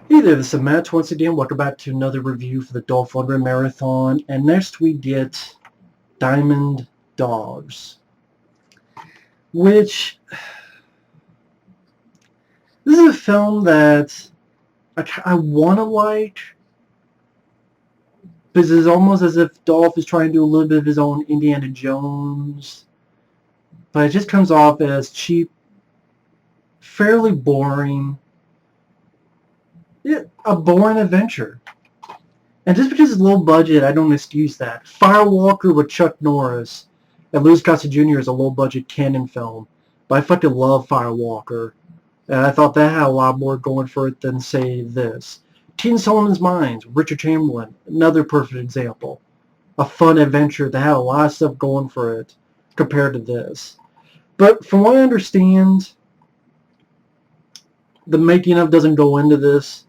Hey there, this is Matt once again. Welcome back to another review for the Dolph Lundgren Marathon. And next we get Diamond Dogs, which this is a film that I want to like, because it's almost as if Dolph is trying to do a little bit of his own Indiana Jones, but it just comes off as cheap, fairly boring, yeah, a boring adventure. And just because it's low budget, I don't excuse that. Firewalker with Chuck Norris and Louis Gossett Jr. is a low budget canon film, but I fucking love Firewalker, and I thought that had a lot more going for it than, say, this. Teen Solomon's Mines, Richard Chamberlain, another perfect example. A fun adventure that had a lot of stuff going for it compared to this. But from what I understand, the making of doesn't go into this,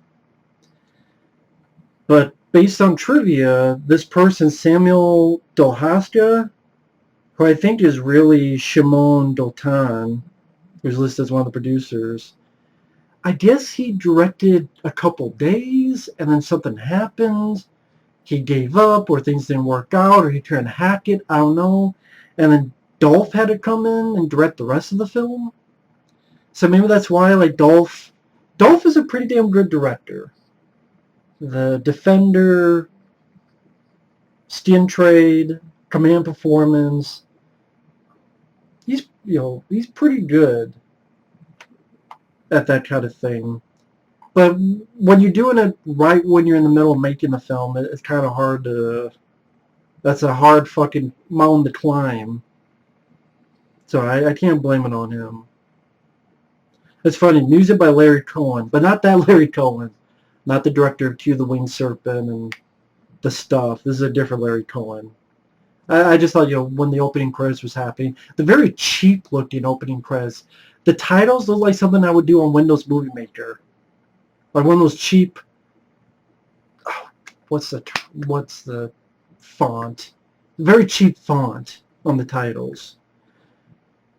but based on trivia, this person, Samuel Dolhasca, who I think is really Shimon Dotan, who's listed as one of the producers, I guess he directed a couple days, and then something happened. He gave up, or things didn't work out, or he tried to hack it, I don't know. And then Dolph had to come in and direct the rest of the film. So maybe that's why, like, Dolph is a pretty damn good director. The Defender, Skin Trade, Command Performance. He's pretty good at that kind of thing. But when you're doing it right when you're in the middle of making the film, it's kind of hard to. That's a hard fucking mountain to climb. So I can't blame it on him. It's funny, music by Larry Cohen, but not that Larry Cohen. Not the director of Cue the Winged Serpent and the stuff. This is a different Larry Cohen. I just thought, when the opening credits was happening, the very cheap-looking opening credits, the titles look like something I would do on Windows Movie Maker. Like one of those cheap, what's the font? Very cheap font on the titles.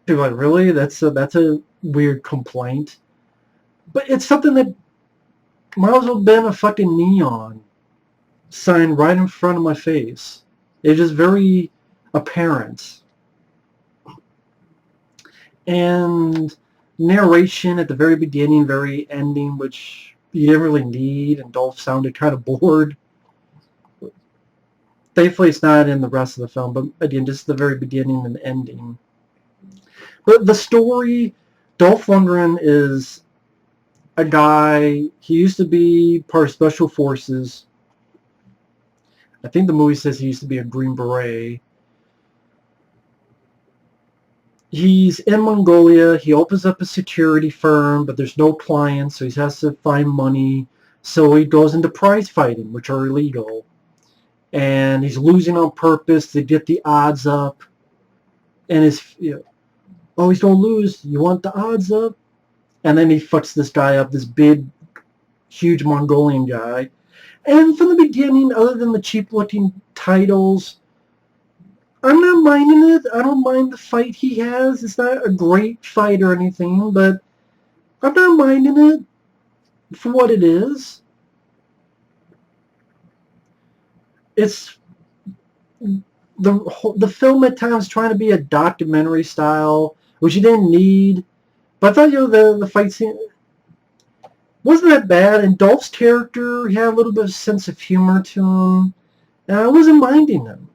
People are like, really? That's a weird complaint. But it's something that might as well have been a fucking neon sign right in front of my face. It's just very apparent. And narration at the very beginning, very ending, which you didn't really need, and Dolph sounded kind of bored. Thankfully, it's not in the rest of the film, but again, just the very beginning and ending. But the story, Dolph Lundgren is a guy, he used to be part of Special Forces. I think the movie says he used to be a Green Beret. He's in Mongolia. He opens up a security firm, but there's no clients, so he has to find money. So he goes into prize fighting, which are illegal. And he's losing on purpose to get the odds up. And always don't lose. You want the odds up? And then he fucks this guy up, this big, huge Mongolian guy. And from the beginning, other than the cheap-looking titles, I'm not minding it. I don't mind the fight he has. It's not a great fight or anything, but I'm not minding it for what it is. It's the film at times trying to be a documentary style, which you didn't need. But I thought, the fight scene wasn't that bad. And Dolph's character, he had a little bit of sense of humor to him, and I wasn't minding him.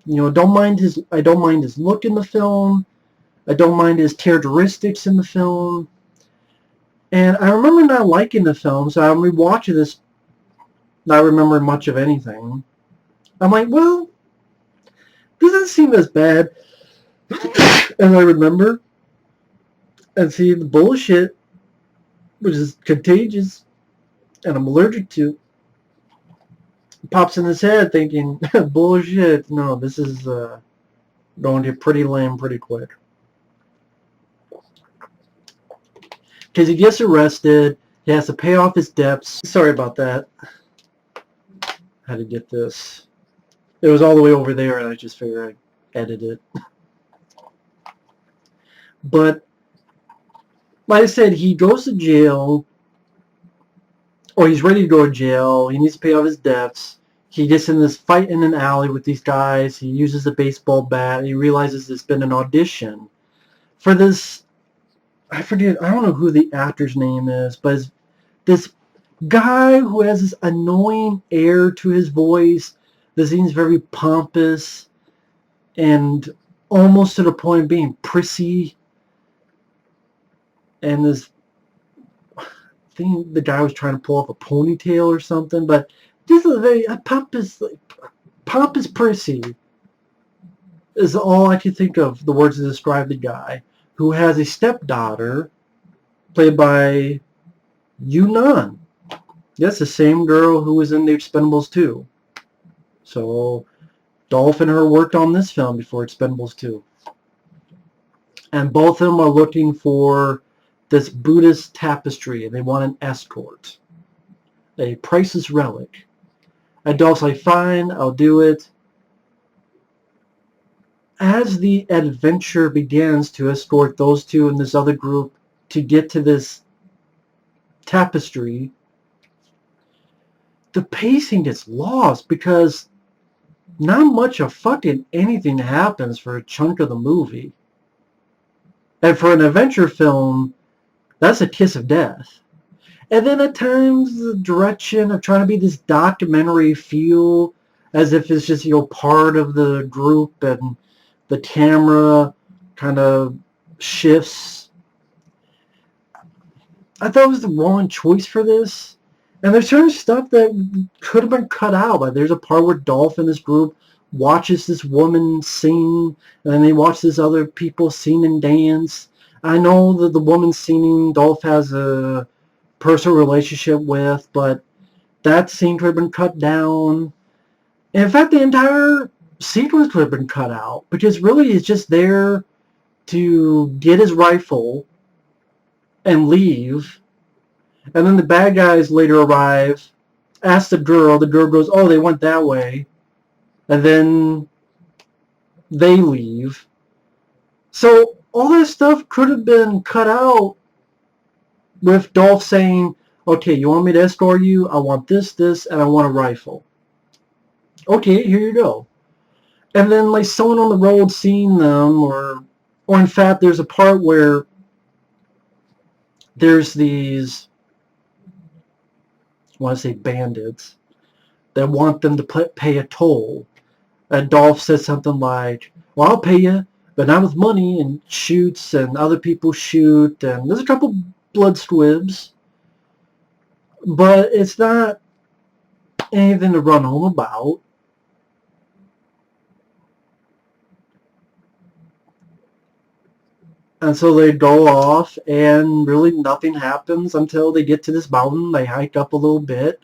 I don't mind his look in the film. I don't mind his characteristics in the film. And I remember not liking the film, so I'm rewatching this, not remembering much of anything. I'm like, well, this doesn't seem as bad as I remember. And see, the bullshit, which is contagious, and I'm allergic to, pops in his head thinking, bullshit, no, this is going to get pretty lame pretty quick. Because he gets arrested, he has to pay off his debts. Sorry about that. How to get this. It was all the way over there, and I just figured I'd edit it. But, like I said, he goes to jail or he's ready to go to jail. He needs to pay off his debts. He gets in this fight in an alley with these guys. He uses a baseball bat. And he realizes it's been an audition for this. I forget. I don't know who the actor's name is, but it's this guy who has this annoying air to his voice that seems very pompous and almost to the point of being prissy. And this thing, the guy was trying to pull off a ponytail or something, but this is a very pompous prissy is all I can think of the words to describe the guy who has a stepdaughter played by Yunnan. That's the same girl who was in The Expendables 2. So Dolph and her worked on this film before Expendables 2. And both of them are looking for this Buddhist tapestry, and they want an escort. A priceless relic. And Dolph's like, fine, I'll do it. As the adventure begins to escort those two and this other group to get to this tapestry, the pacing gets lost because not much of fucking anything happens for a chunk of the movie. And for an adventure film, that's a kiss of death. And then at times the direction of trying to be this documentary feel as if it's just, part of the group, and the camera kind of shifts. I thought it was the wrong choice for this. And there's certain stuff that could have been cut out. Like there's a part where Dolph and this group watches this woman sing, and then they watch this other people sing and dance. I know that the woman singing Dolph has a personal relationship with, but that scene could have been cut down. In fact, the entire sequence could have been cut out, because really he's just there to get his rifle and leave. And then the bad guys later arrive, ask the girl goes, oh, they went that way. And then they leave. So all that stuff could have been cut out with Dolph saying, okay, you want me to escort you? I want this, and I want a rifle. Okay, here you go. And then like someone on the road seeing them, or in fact there's a part where there's these, I want to say bandits, that want them to pay a toll. And Dolph says something like, well, I'll pay you, but not with money, and shoots, and other people shoot, and there's a couple blood squibs. But it's not anything to run home about. And so they go off, and really nothing happens until they get to this mountain. They hike up a little bit.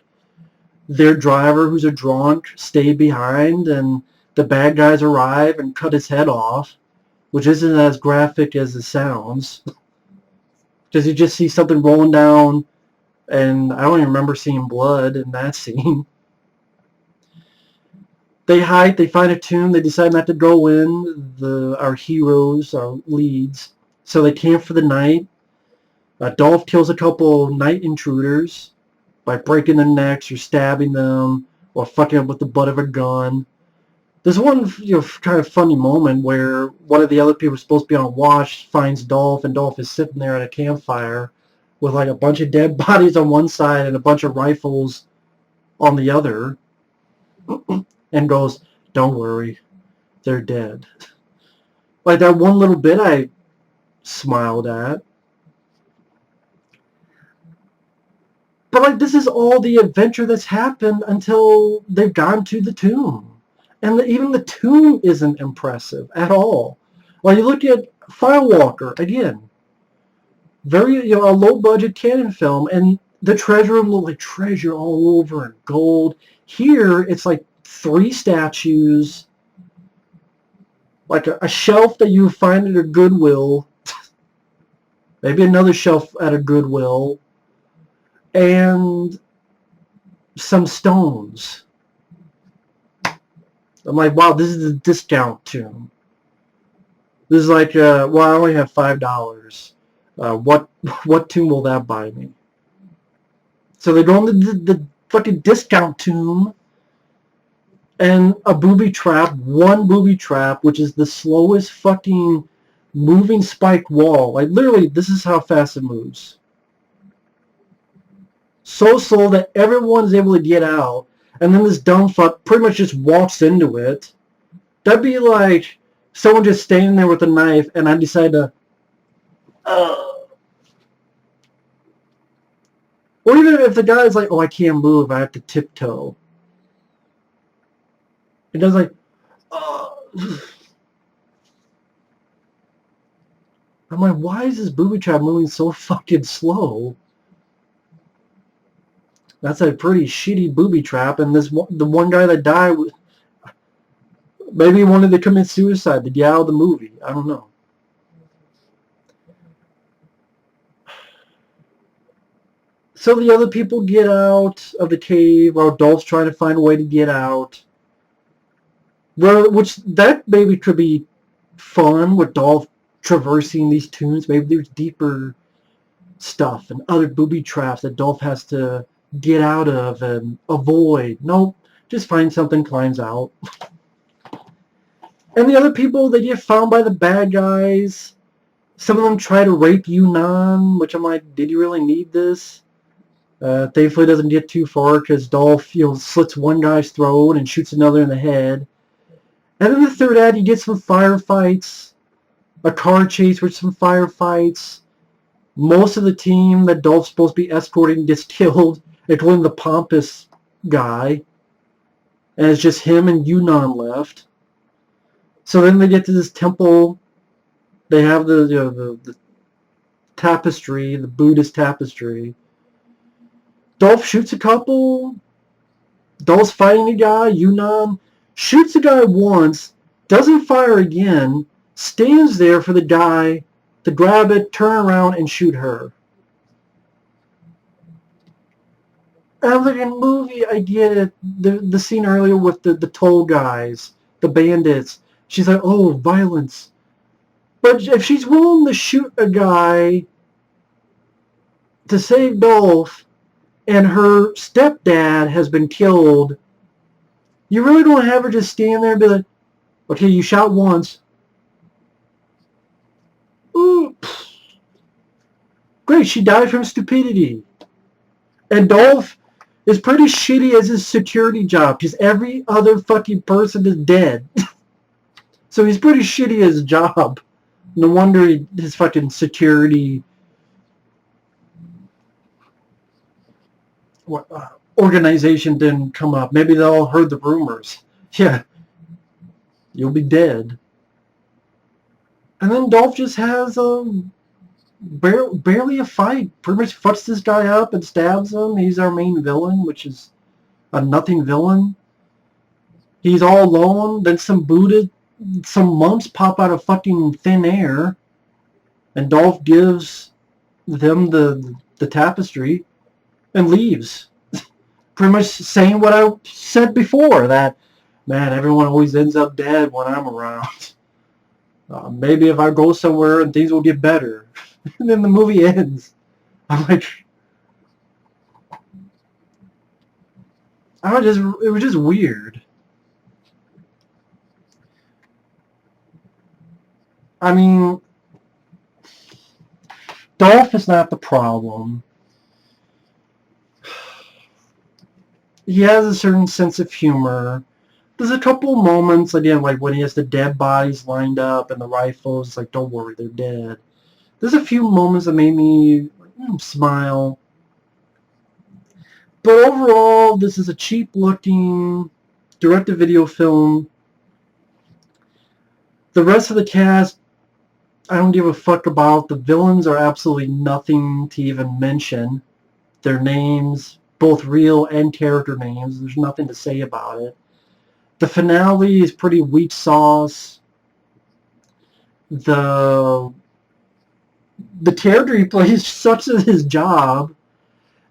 Their driver, who's a drunk, stay behind, and the bad guys arrive and cut his head off, which isn't as graphic as it sounds. Because you just see something rolling down, and I don't even remember seeing blood in that scene. They hike, they find a tomb, they decide not to go in, our heroes, our leads, so they camp for the night. Dolph kills a couple night intruders by breaking their necks or stabbing them or fucking up with the butt of a gun. There's one kind of funny moment where one of the other people supposed to be on watch finds Dolph, and Dolph is sitting there at a campfire with like a bunch of dead bodies on one side and a bunch of rifles on the other, and goes, don't worry, they're dead. Like that one little bit I smiled at. But like this is all the adventure that's happened until they've gone to the tomb. And even the tomb isn't impressive at all. Well, you look at Firewalker, again, very, a low-budget canon film, and the treasure room looked like treasure all over and gold. Here, it's like 3 statues, like a shelf that you find at a Goodwill, maybe another shelf at a Goodwill, and some stones. I'm like, wow, this is a discount tomb. This is like, well, I only have $5. What tomb will that buy me? So they go into the fucking discount tomb, and a booby trap, one booby trap, which is the slowest fucking moving spike wall. Like, literally, this is how fast it moves. So slow that everyone's able to get out, and then this dumb fuck pretty much just walks into it. That'd be like someone just standing there with a knife, and I decide to, or even if the guy's like, oh, I can't move, I have to tiptoe. It does like, I'm like, why is this booby trap moving so fucking slow? That's a pretty shitty booby trap, and the one guy that died, maybe he wanted to commit suicide to get out of the movie. I don't know. So the other people get out of the cave while Dolph's trying to find a way to get out. Well, which that maybe could be fun with Dolph traversing these tombs. Maybe there's deeper stuff and other booby traps that Dolph has to get out of and avoid. Nope, just find something, climbs out. And the other people, they get found by the bad guys. Some of them try to rape Yunnan, which I'm like, did you really need this? Thankfully, it doesn't get too far because Dolph, slits one guy's throat and shoots another in the head. And then the third act, you get some firefights, a car chase with some firefights. Most of the team that Dolph's supposed to be escorting gets killed, including the pompous guy. And it's just him and Yunnan left. So then they get to this temple. They have the tapestry, the Buddhist tapestry. Dolph shoots a couple. Dolph's fighting a guy. Yunnan shoots a guy once, doesn't fire again, stands there for the guy to grab it, turn around, and shoot her. And in the movie, I get it. The scene earlier with the toll guys, the bandits. She's like, oh, violence. But if she's willing to shoot a guy to save Dolph, and her stepdad has been killed, you really don't have her just stand there and be like, okay, you shot once. Ooh. Great, she died from stupidity. And Dolph is pretty shitty as his security job because every other fucking person is dead. So he's pretty shitty at his job. No wonder his fucking security organization didn't come up. Maybe they all heard the rumors. Yeah, you'll be dead. And then Dolph just has barely a fight. Pretty much fucks this guy up and stabs him. He's our main villain, which is a nothing villain. He's all alone. Then some monks pop out of fucking thin air, and Dolph gives them the tapestry and leaves. Pretty much saying what I said before, that, man, everyone always ends up dead when I'm around. Maybe if I go somewhere and things will get better. And then the movie ends. I'm like, it was just weird. I mean, Dolph is not the problem. He has a certain sense of humor. There's a couple moments, again, like when he has the dead bodies lined up and the rifles, it's like, don't worry, they're dead. There's a few moments that made me smile. But overall, this is a cheap-looking direct-to-video film. The rest of the cast, I don't give a fuck about. The villains are absolutely nothing to even mention. Their names, both real and character names, there's nothing to say about it. The finale is pretty weak sauce. The character he plays sucks at his job.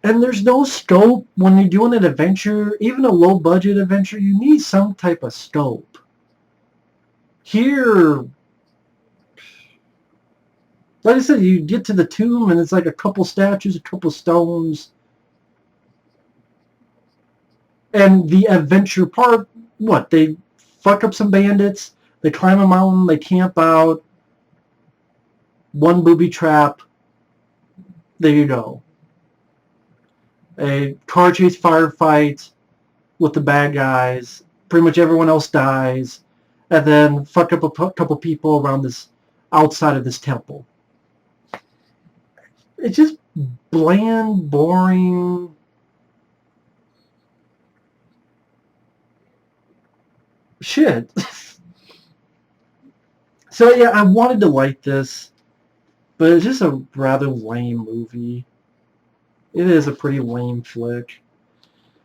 And there's no scope when you're doing an adventure, even a low-budget adventure, you need some type of scope. Here, like I said, you get to the tomb and it's like a couple statues, a couple stones. And the adventure part, what? They fuck up some bandits, they climb a mountain, they camp out, one booby trap, there you go. A car chase firefight with the bad guys, pretty much everyone else dies, and then fuck up a couple people around this, outside of this temple. It's just bland, boring. Shit. So yeah, I wanted to like this, but it's just a rather lame movie. It is a pretty lame flick.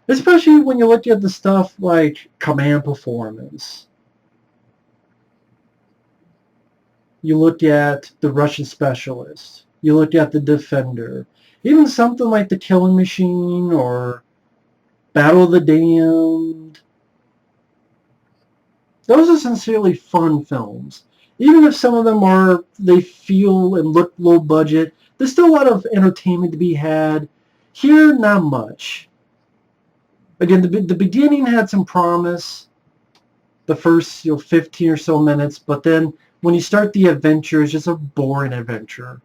Especially when you look at the stuff like Command Performance. You look at The Russian Specialist. You look at The Defender. Even something like The Killing Machine or Battle of the Damned. Those are sincerely fun films. Even if some of them are, they feel and look low budget, there's still a lot of entertainment to be had. Here, not much. Again, the beginning had some promise, the first 15 or so minutes, but then when you start the adventure, it's just a boring adventure.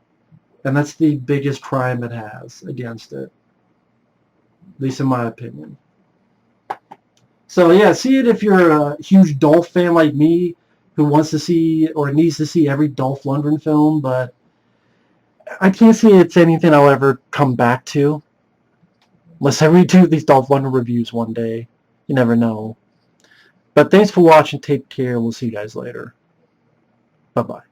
And that's the biggest crime it has against it, at least in my opinion. So yeah, see it if you're a huge Dolph fan like me, who wants to see or needs to see every Dolph Lundgren film, but I can't see it's anything I'll ever come back to. Unless I redo these Dolph Lundgren reviews one day. You never know. But thanks for watching. Take care. We'll see you guys later. Bye-bye.